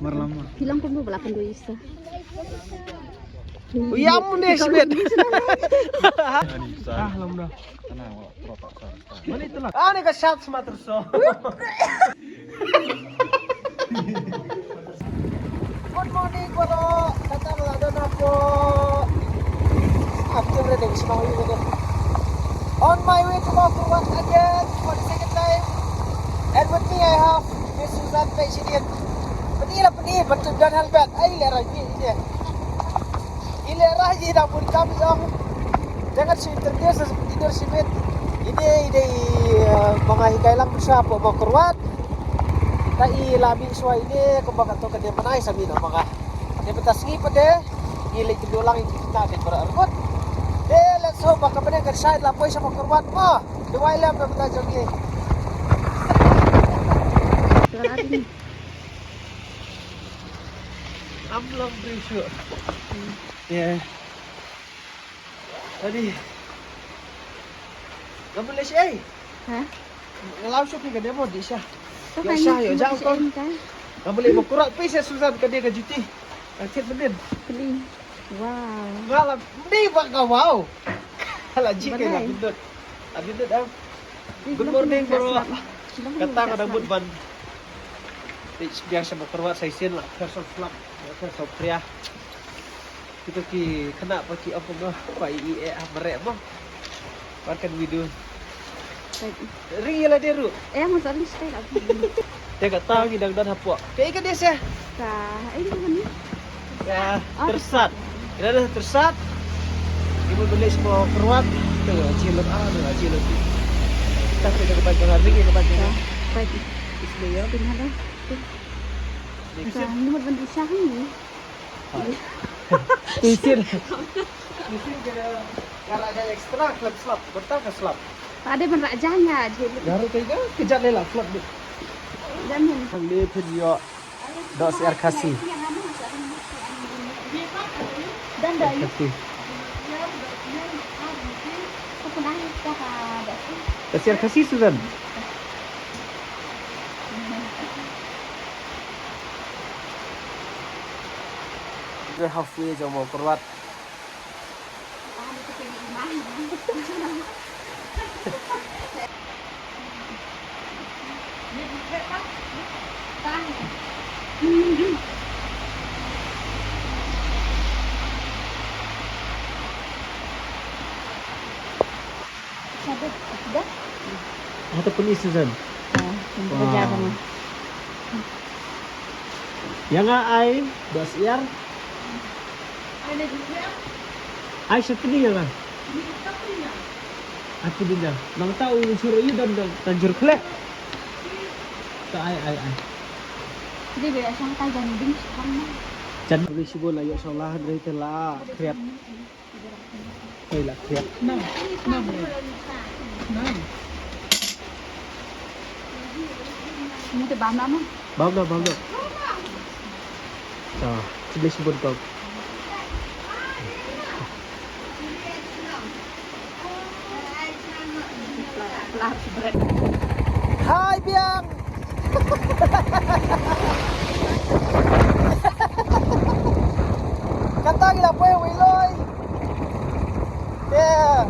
Marlama. Bilang pun belakang dua isa. Uyam deh sibet. Alhamdulillah. Mana itulah. Ini ke shot semua terus. Good morning bro. Datang ada apa? Aku ready semua ini. On my way to Bakuat again for the second time. And with me I have Miss Suzanne Paisidian. Pedih, betul dan halbat. Ay, lerah ini. Ini lerah je dah pun kami jauh. Jangan si terbiasa seperti tidur sibet. Ini mga hikailang siapa mau keruat. Tai labi suai ini kembang atau kerja menai sami na mga. Dia betas ngipat deh. Gilik kedua lang itu kita ada berargut. Deh, let's hope baka benar kan side lapoi sama keruat mah. Dua ilam dah betas jadi. I'm long pretty sure. Yeah. Tadi. Gak boleh sih. Hah? Kalau shopping kan dia mau di Syah. Kau Ya kan Syah, ya jauh kau. kan? Gak boleh mau kurat pis ya Susan kan dia ke juti. Akhir benin. Beli. Wow. Malam ni bak kau wow. Kalau jika Balai. nak bindut. Bindut ah. Good morning bro. Kata kau dah ban. Biasa mau keluar saya sen lah. Person flap. Person pria. Kita ki kena pakai apa mah? Pak IE merek mah. What can we do? Ring lah dia ru. Mau soal listrik apa? Dia kata ngidang dan apa? Kayak ikan dia sih. Ini mana? Ya, tersat. Ini dah tersat. Ibu beli semua keruat. Tuh, cilok cilok. Tapi dia kepanjangan ring kepanjangan. Baik. Bismillah. Pindah. Ini mau bantu Syah ni. Isin. Isin kena kalau ada ekstra klub slap, bertang ke slap. Ada penrajanya je. Garu kayak kejat lela slap tu. Jangan. Kali video dos air kasih. Dan dah. Kasih. Kau pernah dah ada. Kasih air kasih Susan. Dia halfway je mau keluar. Sabut dah. Ataupun ni Susan. Kerja kamu. Yang ai dos air. Ai setini ya kan? Aku dinda. Nang tahu suruh you dan tanjur klek. Tak ai. Jadi biar santai dan ding sekarang. Jan beli si bola yuk solah dari telah kreat. Lah kreat. Nam. Ini tu bam lama. Bam dah. Ah, beli si bola kau. Hai Biang. Kata gila apa yang wiloy. Yeah.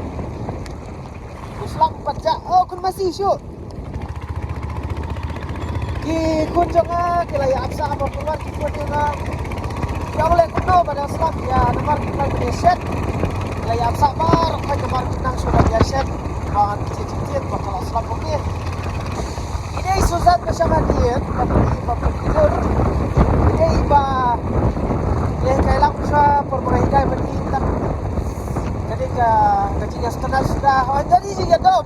Uslang pajak. Oh, kun masih syuk. Ki kun jonga kila ya absa apa keluar ki kun jonga. Ya boleh kuno pada selang ya nomor kita punya set. Kila ya absa bar kan nomor kita sudah dia set. Bahan cicit bakal selang oke. Ini Suzan bersama dia, tapi tidur. Ini iba yang kailang sa permainan berita. Jadi gajinya setengah sudah. Oh, jadi juga dom.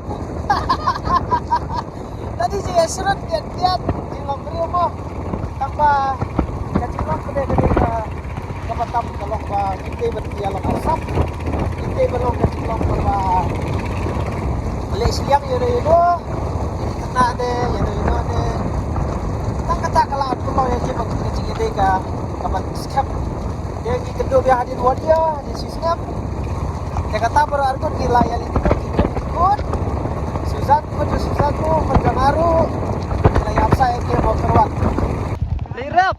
Tadi juga serut dia di lombri mo. Tanpa gajinya pada dapat tamu kalau kita berdialog asap. Kita belum gajinya berba. Beli siang yoro. Nak deh, yoro deh. Tang kata kalau aku mau yang cepat kecil deh kapan skip. Dia di kedua dia hadir dia di sini. Dia kata berarti gila ya itu ikut. Suzan tu pendengaru. Gila ya saya dia mau keluar. Lirap.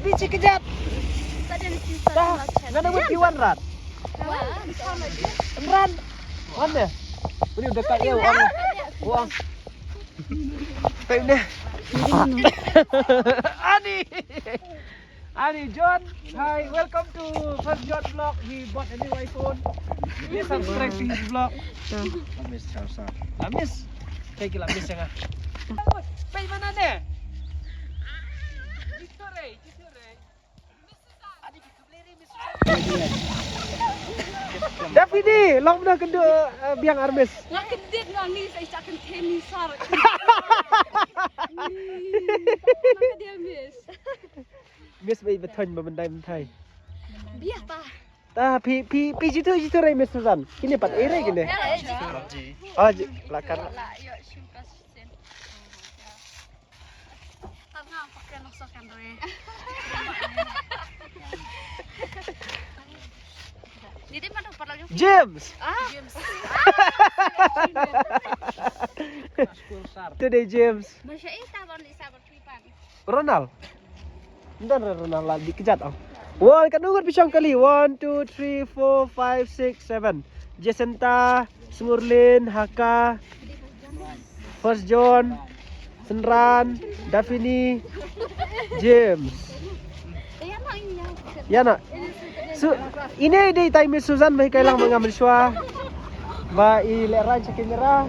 Di sekejap. Dah, nggak ada kiwan rat. Ran. Mana? Ini udah kayak uang. Ini. Ani John, hi, welcome to First John Vlog. We bought a new iPhone. Please subscribe to his vlog. Lamis Charsa. Lamis. Kayak lamis yang ah. Pay mana ne? Citore. Adik kita beli Miss. Davidi, long dah kedua biang Armis. Nak kedit ngani saya cakap tenis sar. Nak dia miss. Miss bay beton membendai mentai. Biar tah. Tah pi jitu rai Miss Susan. Kini pat ere kini. Oh, lakar. Lah, yo syukas sen. Tengah pakai nosokan re. Jadi mana parang James. James. Today James. Masya ita ban di sabar pipan. Ronald. Dan Ronald lagi kejat oh. Wah, kan nunggu pisang kali. 1 2 3 4 5 6 7. Jacinta, Smurlin, Haka, First John, Senran, Davini, James. Ya nak ini Ya ya. nak. Ini di time Susan baik kailang mengambil syua. Ba ileran sa kamera.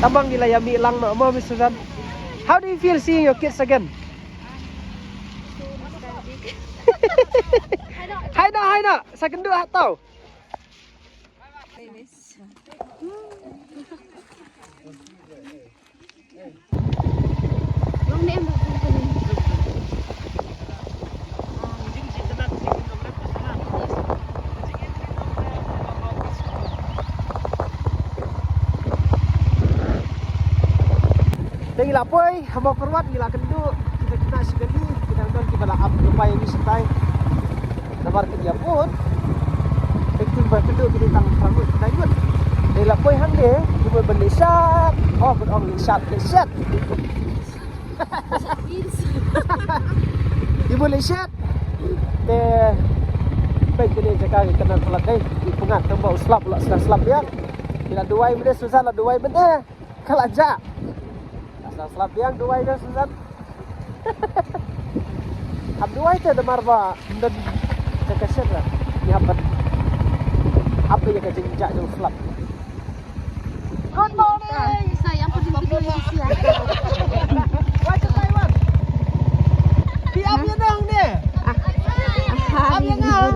Tabang nila yami lang no mo Miss Susan. How do you feel seeing your kids again? Hai na. Sa kendua tau. Long ni emang Gila poy, hamba perwat gila kendu. Kita kena sekali, kita don kita dah up lupa yang disentai. Dapat kerja pun. Ektim berkendu kita tang rambut kita ikut. Gila poy hang deh, cuma beli shot. Oh, berong shot. Ibu shot. Teh baik ini jaga kena pelat deh. Pungat tembak slap pula slap ya. Bila duai benda susah lah duai benda. Kalau aja. Selap yang dua itu Susan. Ab dua itu ada marba dan cekaset lah. Ni apa yang kejengjak jauh selap. Good morning. saya pun video yang siap. What's the Taiwan? Di ab yang dong ni. Ab yang ngal.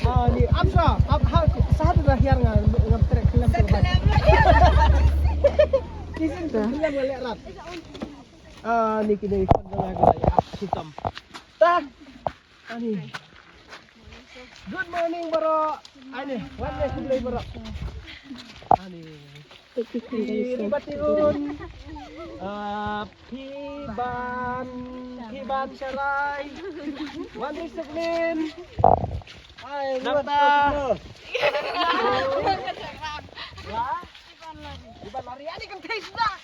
Oh ni ab sah. Ab hal sah tu dah yang ngam trek kelam terbaik. Kisim tu dia boleh rat. Ni kini ikut gaya hitam. Tah. Ani. Good morning bro. Ani, what day kublai bro? Ani. Batiun. Piban Sarai. Wani Seklin. Hai, Nafta. Ya. Iban lari ani kan tais dah.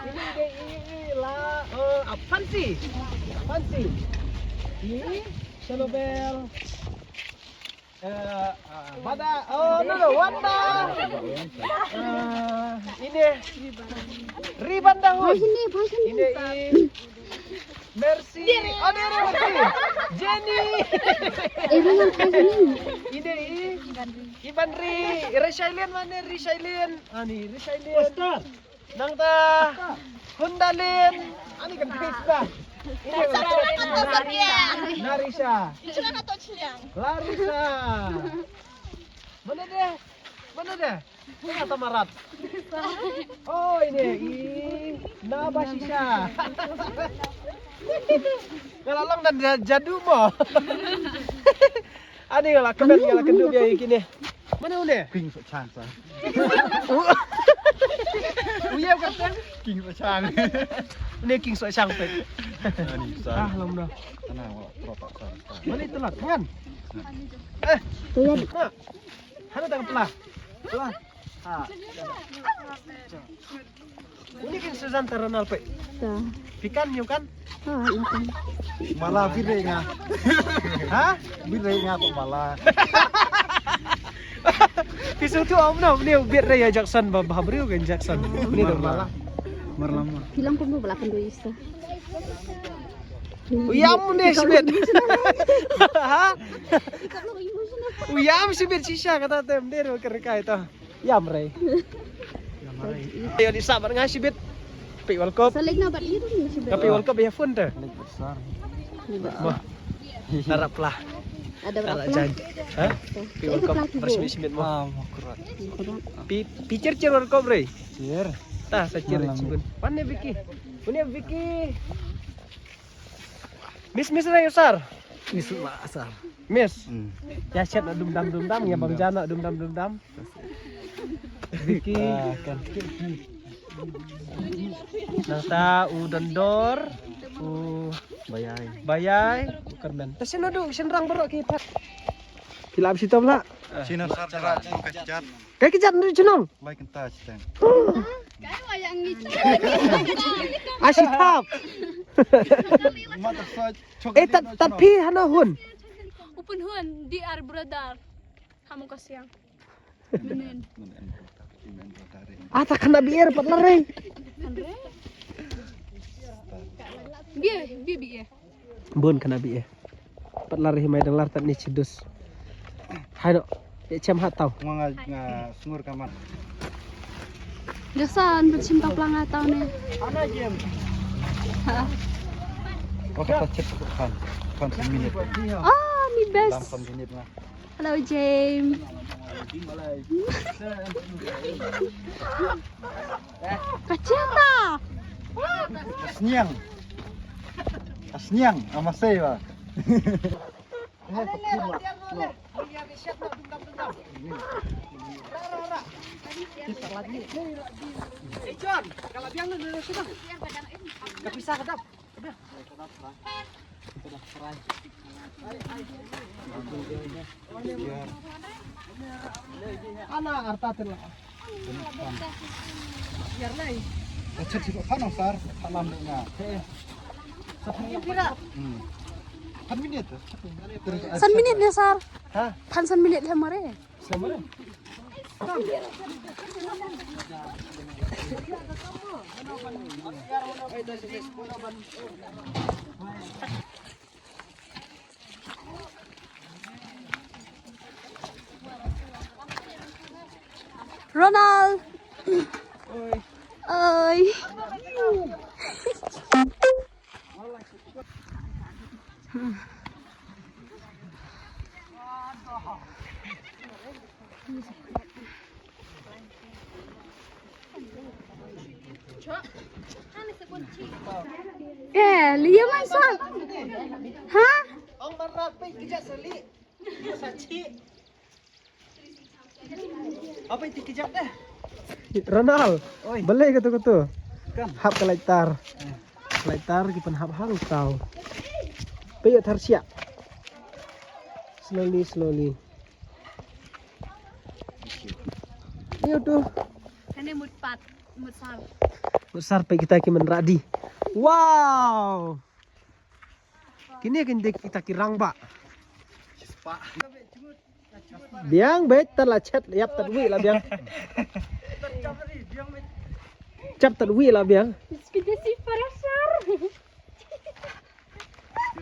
Ini lah fancy. Ini Shalobel. Bada. Oh no, Wanda. Ini Riban Dahun. Ini Mercy. Oh ni Mercy. Jenny. Ini Iban Ri. Rishailian mana Rishailian? Ni Rishailian. Nang ta Hundalin. Ani kan Facebook. Ini Narisha. Larissa. Mana dia? Tengah Tamarat. Oh ini Nabashisha. Kalau lang dan jadu mo. Ani kalau kemen kalau kendu biar gini. Mana udah? King sok chang sa. Uyap kan? King sok chang. Ini king sok chang pek. Ani sa. Long dah. Tenang wala tropa sa. Mana itu lah, kan? Tu ya. Hana tang pelah. Tuan. Ha. Ini kan Susan Taranal pe. Ta. Pikan nyo kan? Ah, makan. Malah bire nga. Ha? Bire nga kok malah. Pisu tu am na ni biar raya Jackson ba babriu kan Jackson. Ni dah malah. Marlama. Hilang pun mau belakang dua isa. Uyam ni sibit. Ha? Kalau emosional. Uyam sibit sisa kata tem dia kereka itu. Yam rey. Ayo disabar ngai sibit. Pi World Cup. Salig na bat itu ni si Tapi World Cup ya fun tu. Leg besar. Wah. Haraplah. Ada Kalau berapa? janji. Ha? Pi World Cup bersemi sibit mo. Akurat. Pi cer World Cup rey. Cer. Tah saya cer cibun. Mana Vicky? Punya Vicky. Miss rey usar. Misu asar. Miss. Ya chat nak dum-dam ya bang Jana dum-dam. Vicky. Kan. Nata udandor. Bayai. Kerben. Tapi nado senrang berok kita. Kila abis itu pula. Cina sar jarak kecat. Kayak kejat nado cenong. Baik entah citeng. Kayak wayang gitu. Asyitap. Mata saj. Tat pi hana hun. Upun hun di ar brother. Kamu kasiang. Menen. Tak kena biar pat lareng. Andre. Biar. Bun kena biar. Pat lareng mai dang lar tat ni cidus. Hai no. Ya cem hat tau. Nga sungur kamar. Gasan bercinta pelangga tahun ni. Ana jem. Oh kata cek kan. Kan seminit. Ah, ni Dalam best. seminit lah. Hello James. Kaceta. Asnyang sama saya. John, kalau biang lu sudah. Enggak bisa kedap. Ana arta terlah. Biar lai. Cek sih kan sar, salam nga. Kan minit. San minit ni sar. Hah? Pan san minit le mare. Sama deh. Ronald. Oi. Liam Aisan. Hah? Ong marat pe kejap seli. Saci. Apa itu kejap dah? Ronald. Boleh kata-kata. Kan. Hap ke laitar. Laitar kipan hap hang tau. Pe tar siap. Slowly. Iyo tuh. Ini mood sal. Besar pe kita ki menradi. Wow. Kini kita kirang ba. Biang bet terlah chat yap tadwi lah biang. Cap tadwi lah biang. Kita si parasar.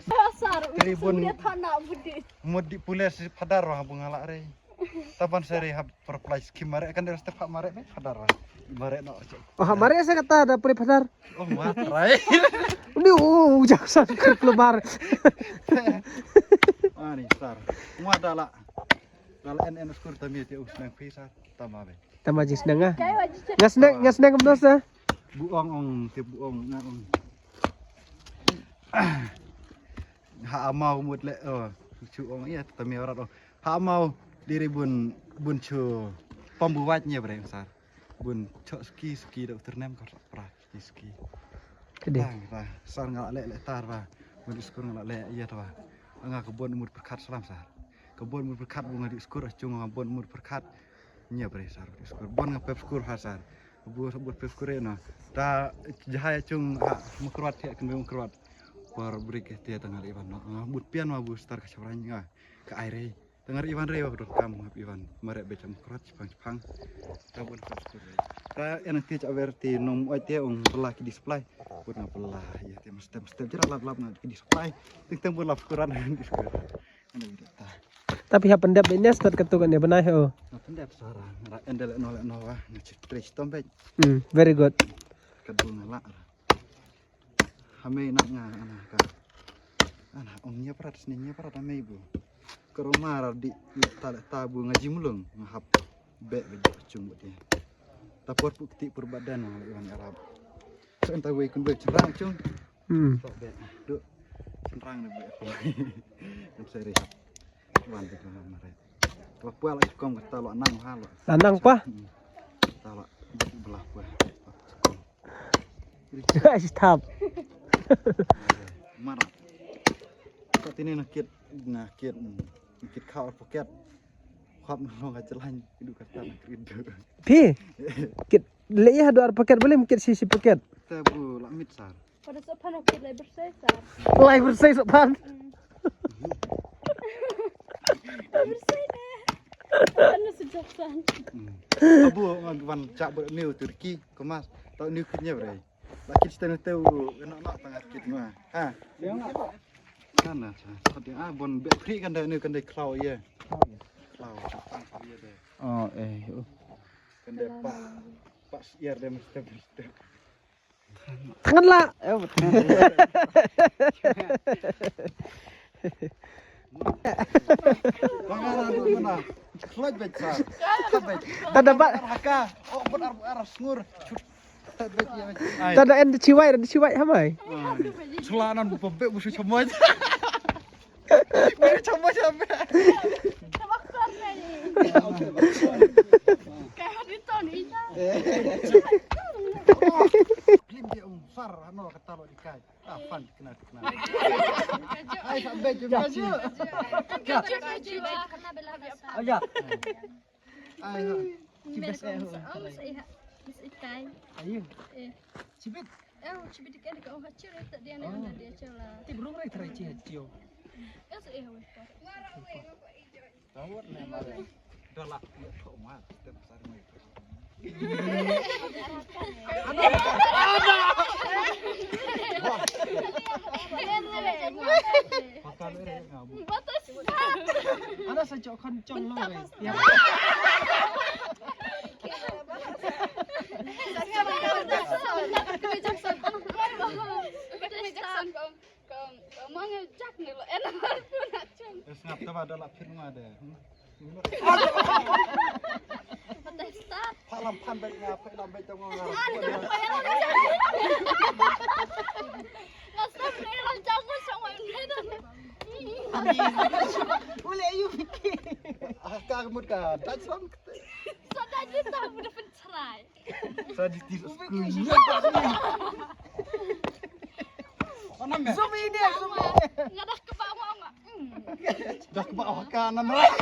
Parasar. Tribun Dia tanah budi. mudi pules padar wah bungalak re. Tapan seri hab perplai skim mare kan deres tepak mare ne padar wah. Mare no. Oh, mari saya kata ada puri pasar. Oh mat rai. Ini jaksa keluar. Ah ni sar. Mu ada lah. Kalau NN skur tami ti usnang pisar tama be. Tambah jis nengah. Kayak wajib Ngasneng kemdos dah. Buong ong ti buong na ong. Ha mau mut le chu ong iya tami orat oh. Ha mau diri bun chu pembuatnya bre sar. Bun cok ski dokter nem kau pra ski. Gede. Tah, sar ngalak le tar ba. Bun skur ngalak le iya ta ba. Anga kebun umur berkat salam sar. Kebun umur berkat bunga di skur cung kebun umur berkat. nya bre sar skur bon ngapep skur hasar bu pep skur na ta jahaya cung ha mukruat ya kan mukruat por brik dia tengah Ivan but pian ma bu star kacabranya ke aire tengah Ivan re wa kamu Ivan marek beca mukruat Jepang ta bon pep skur ta enak ti averti nom oi te belah ki display pun belah ya te step jerat lap na ki display ting pun lap skuran di skur Tapi ha pendap ini start ketukan ya benar oh. Pendap sarang endel nolak nawa ngecek trace tombek. Very good. Kedung ngelak. Hame nak anak kan. Anak ongnya perat seninya perat ame ibu. Ke rumah di tabu ngaji mulung ngahap bek bejo cung buat dia. Tapor bukti perbadan orang Arab. So entah we kun bek cerang cung. Tok bek. Duk cerang ne bek. Seri. Wanti kan mare. Papua lagi kom kata lo nang halo. Lanang pa? Talo belah puah. Stop. Marah. Saat ini nakit kau poket. Kau mau ngajalan hidup kata nak hidup. Pi. Kit leh ada paket boleh mungkin sisi paket. Tabu lamit sar. Pada sopan okey lah bersih sar. Lai bersih sopan. Bersih deh. Anu sejahsan. Abu ngwan cak ber new Turki kemas. Tahu new kitnya bre. Laki kita tahu nak tengah kit mah. Ha. Sana sa. Tadi bon bek kan dah new kan dah cloud ya. Cloud Jepang dia deh. Oh Kan dah pak siar dia mesti. Tangan lah. Mana? Flight back sar. Tak dapat. Haka. Oh benar ngur. Tak ada yang ciwai hamai. Selanan bebek musuh semua. Mari coba sampai. Tawakal ni. Kayak itu ni. Klim dia far ano kata lo dikai. Fan kena. Ai sampai juga. Oh ya. Ai. Cibes Ayo. Cibet. Cibit kan kau hacir tak dia nak dia celah. Ti belum rai terai cio. Weh. Tawar ni mare. Dah lah kau mah step besar mai. Ada saja kencang lo. Ya. Snap tawa dah lah firma ada. Palam pan baik ngapa lambai tengok ngarap. Ngasap ni rancang ko sa Boleh ayo fikir. Kamu dah tajam. So tadi tak boleh pencerai. Sadis di school. Zoom ini. Ngadah ke bawah enggak? Dah ke bawah kanan lah.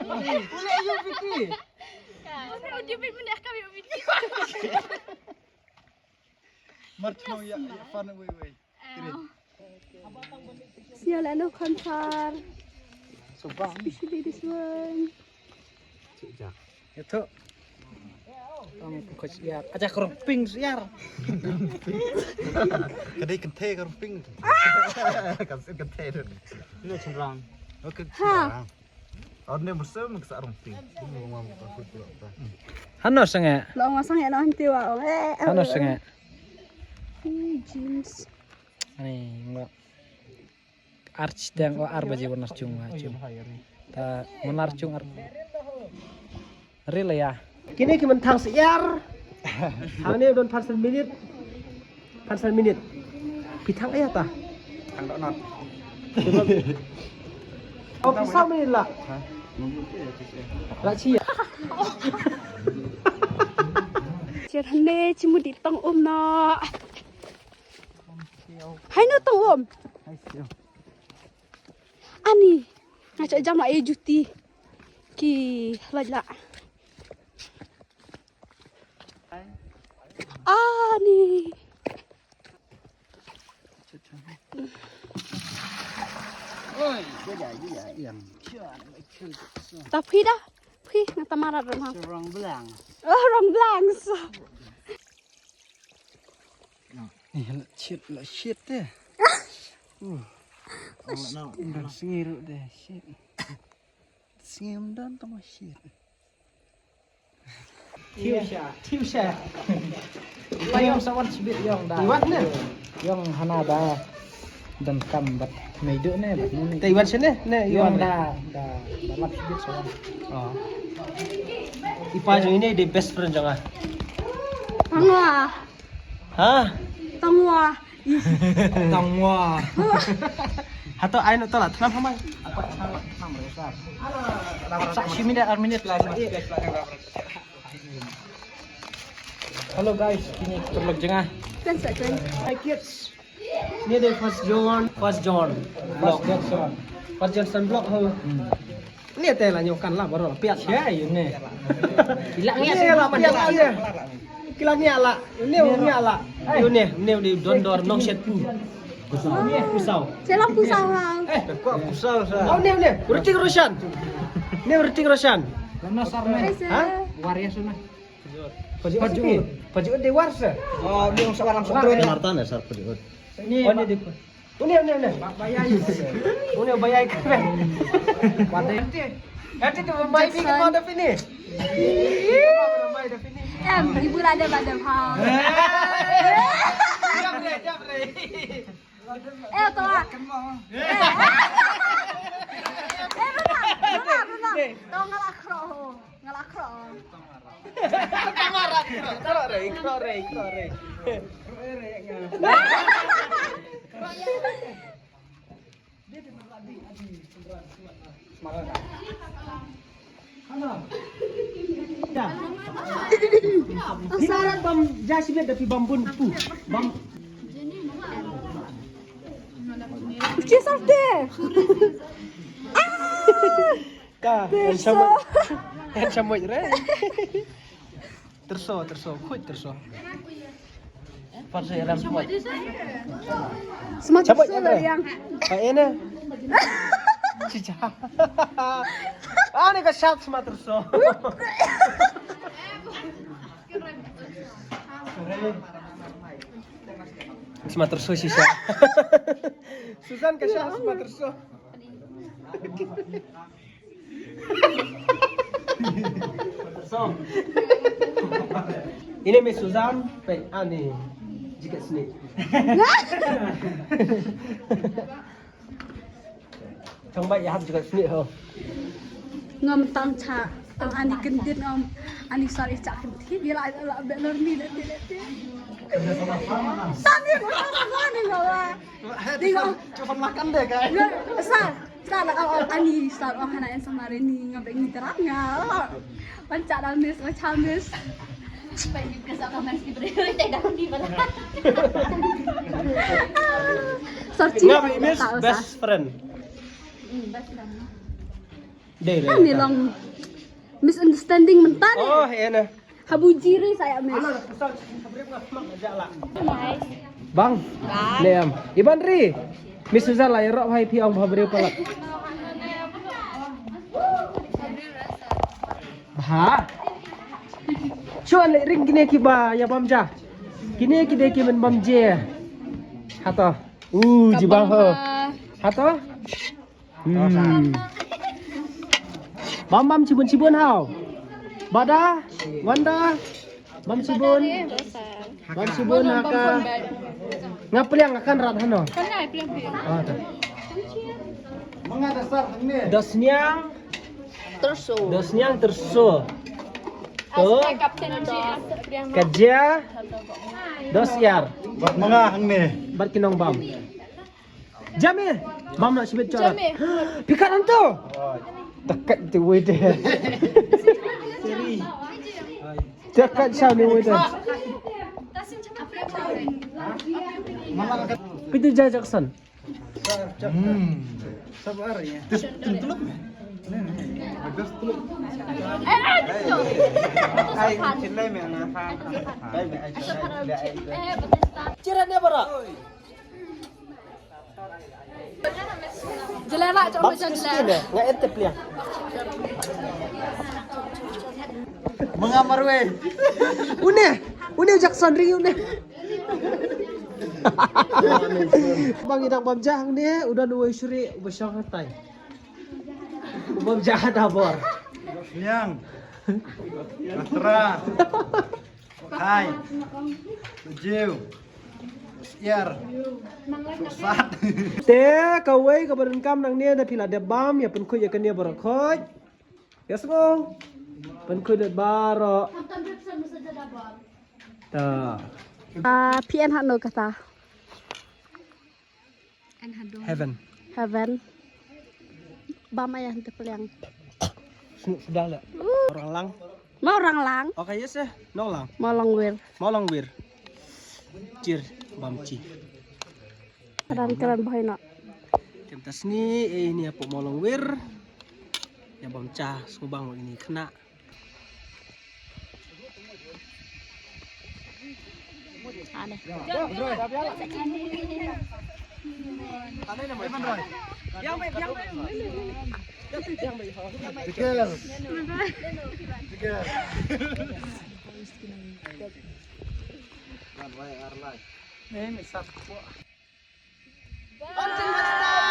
Boleh ayo fikir. Kau dia menek kami fikir. Marcno ya fan wei. Sialan no konser. Subang. Especially this one. Itu. Kamu coach siar. Aja kerping siar. Kedai kente kerping. Kasih kente tu. Ini cenderang. Oke. Ha. Orne musuh mengsa kerping. Hanos sangat. Lo ngasang ya nanti wa. Hanos sangat. Jeans. Ini enggak. Arch dan arba je warna cung. Ta menar cung ar. Real ya. Kini kita mentang siar. Hang ni don parcel minit. Pitang ayat ta. Tang dok not. Oh pisau minit lah. Raci ya. Cerhane cimu di tong na. Hai no tong om. Ani, ngajak jam lah juti. Ki lala. Ani. Ôi, cái dài yểm. Tapi dah. Pi ngata marah rumah. Rong belang. Oh, rong belang. Nih, là shit deh. Ông đang singiru deh, shit. Singim dan tama shit. Tiusha. Yang sawan sibit yang dah. Iwan ne? Yang hana dah. Dan kambat meidu ne bat nuni. Taiwan sini ne Yang Iwan. dah dapat sibit sawan. Oh. Ipa jong ini the best friend jong ah. Tangwa. Hah? Tangwa. Tangwa. Hato ayo tolak tenang hamai. Sak minit minit lah. Halo guys, kini terlok jengah. Kan saja. Hi kids. Ini the first John Blok blog. First Johnson blog ho. Ini teh lah nyokan lah baru lah piat. Ya, ini. Hilangnya sih lah piat iya. Kilangnya lah. Ini lah. Ini di dondor nong set pu. Pusau. Saya lampu sawah. Kok pusau sa? Oh ini. Ruting Roshan. Ini Ruting Roshan. Karena sarna. Hah? Waria sunah. Paju di warsa. Oh, dia seorang sutro. Martan ya, sar pediut. Ini Oh, ini di. Ini. Bayai. Ini bayai keren. Padai. Nanti tu mai pergi ke mana sini? Ibu ada pada hal. Jap re. Tolak. Benar. Tahu ngelakro. Ikro re. Syarat bam jasibet tapi bambun pu. Bam Kisah deh. ka handsome re. Terso, kuit terso. Pas saya dalam pot. Semakin Cabut sulit yang. Pak ini. Cica. Ah, ni ka shot sama terso. Sama terso sisa. Susan ka shot sama terso. Terso. Ini Miss Susan, ani jika sini. Trong baik ya juga sini ho. Ngom tang cha, tang ani kendit ngom ani sorry cak kendit. Bila ada belor ni nanti. Tani mana ni ngawa. Tengok. Coba makan deh kan. Sekarang kalau ani start orang anak yang semarin ni ngabek ni terang ngal. Pancak damis, macam damis. Pengen kesal kamar si beri tak dah di mana. Searching. Ngap Miss best friend. Best friend. Deh. Ni long misunderstanding mentan. Oh, enak. Habu jiri saya Miss. Bang. Liam. Iban Ri. Miss Suzan lah rok hai pi ong bhabri palak. Ha. Chuan le ring kini ki ba ya bamja. Kini ki de ki men bamje. Hato. Jibang ho. Hato. Bam cibun hau. Bada, Wanda. Bam cibun. Bam cibun akan. Ngapliang akan rat hano. Ah, dah. Mga dasar ini. Dosnyang terso. Tu kerja dosyar. Buat mga ini. Bat kinong bam. Jame. Bam nak sibet corat. Pikat antu. Dekat tu wede. Dekat siapa ni wede. Pitu Jackson. Sabar ya. Ay, cilay me na fa. Ay, Cirannya bara. Jelena coba jelena. Nggak entep ya. Mengamar we. Une Jackson ring une. Bang idang bamjah ne udah nuwe suri besang hatai. Bamjah dabor. Yang. Matra. Hai. Tujuh. Siar. Sat. Te kawai ka badan kam nang ne da pila de bam ya pen kuy ya kan ne baro khoj. Ya sgo. Pen kuy de baro. Ta. PN Hano kata. Heaven. Heaven. Bama yang terpeliang. Sudah lah. Orang lang. Mau orang lang, Oke yes ya. No lang. mau longwir. Molong wir. Cir bamci. Keren boy nak. Temtas ni ini apa molong wir. Ya bamca subang ini kena. Tikel. Tikel. Eh, misal. Until next time.